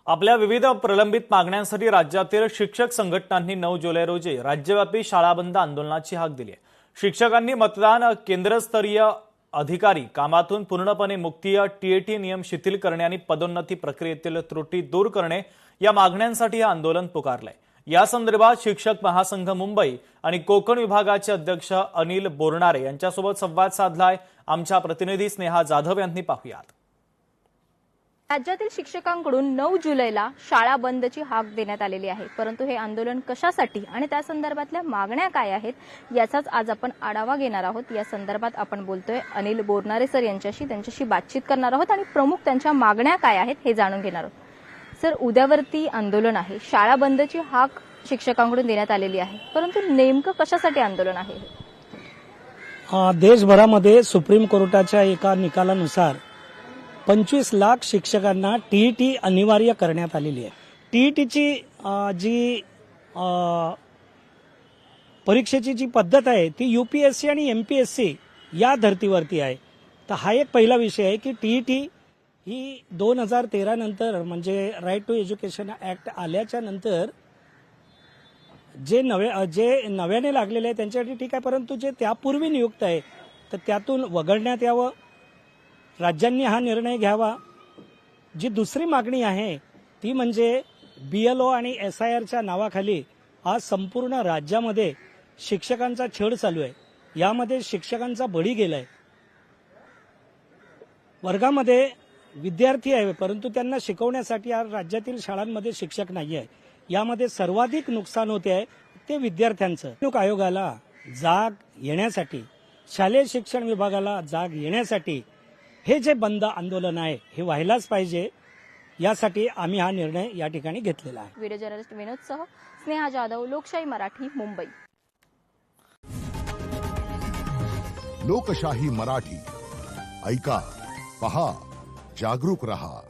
आपल्या विविध प्रलंबित मागण्यांसाठी राज्यातील शिक्षक संघटनांनी 9 जुलै रोजी राज्यव्यापी शाळा बंद आंदोलनाची हाक दिली आहे। शिक्षकांनी मतदान केंद्रस्तरीय अधिकारी कामातून पूर्णपणे मुक्ती, टीएटी नियम शिथिल करणे आणि पदोन्नती प्रक्रियेतील त्रुटी दूर करणे या मागण्यांसाठी हे आंदोलन पुकारलंय। या संदर्भात शिक्षक महासंघ मुंबई आणि कोकण विभागाचे अध्यक्ष अनिल बोरनारे यांच्यासोबत संवाद साधलाय। आमच्या प्रतिनिधी स्नेहा जाधव यांनी पाहुयात। राज्यातील शिक्षकांकडून 9 जुलैला शाळा बंदची हाक देण्यात आलेली आहे, परंतु हे आंदोलन कशासाठी आणि त्या संदर्भातल्या मागण्या काय आहेत याचाच आज आपण आढावा घेणार आहोत। या संदर्भात आपण बोलतोय अनिल बोरनारे सर यांच्याशी, त्यांच्याशी बातचीत करणार आहोत आणि प्रमुख त्यांच्या मागण्या काय आहेत हे जाणून घेणार आहोत। सर, उद्यावरती आंदोलन आहे, शाळा बंदची हाक शिक्षकांकडून देण्यात आलेली आहे, परंतु नेमकं कशासाठी आंदोलन आहे? देशभरामध्ये सुप्रीम कोर्टाच्या एका निकालानुसार 25 लाख शिक्षकांना टीईटी अनिवार्य करण्यात आलेली आहे। टीईटीची जी परीक्षेची जी पद्धत आहे ती यूपीएससी आणि एमपीएससी या धर्तीवरती आहे। तर हा एक पहिला विषय आहे की टीईटी ही 2013 नंतर म्हणजे राईट टू एज्युकेशन ऍक्ट आल्याच्या नंतर जे नव्याने लागलेले आहे त्यांच्यासाठी ठीक आहे, परंतु जे त्यापूर्वी नियुक्त आहे तर त्यातून वगळण्यात यावं, राज्यांनी हा निर्णय घ्यावा। जी दुसरी मागणी आहे ती म्हणजे बीएलओ आणि एसआयआरच्या नावाखाली आज संपूर्ण राज्यामध्ये शिक्षकांचा छळ चालू आहे। यामध्ये शिक्षकांचा बळी गेलाय। वर्गामध्ये विद्यार्थी आहे परंतु त्यांना शिकवण्यासाठी आज राज्यातील शाळांमध्ये शिक्षक नाही आहे। यामध्ये सर्वाधिक नुकसान होते आहे ते विद्यार्थ्यांचं। निवडणूक आयोगाला जाग येण्यासाठी, शालेय शिक्षण विभागाला जाग येण्यासाठी हे जे बंद आंदोलन आहे हे व्हायलाच पाहिजे। यासाठी आम्ही हा निर्णय या ठिकाणी घेतलेला आहे। व्हिडिओ जर्नलिस्ट विनोदसह स्नेहा जाधव, लोकशाही मराठी, मुंबई। लोकशाही मराठी ऐका, पहा, जागरूक रहा।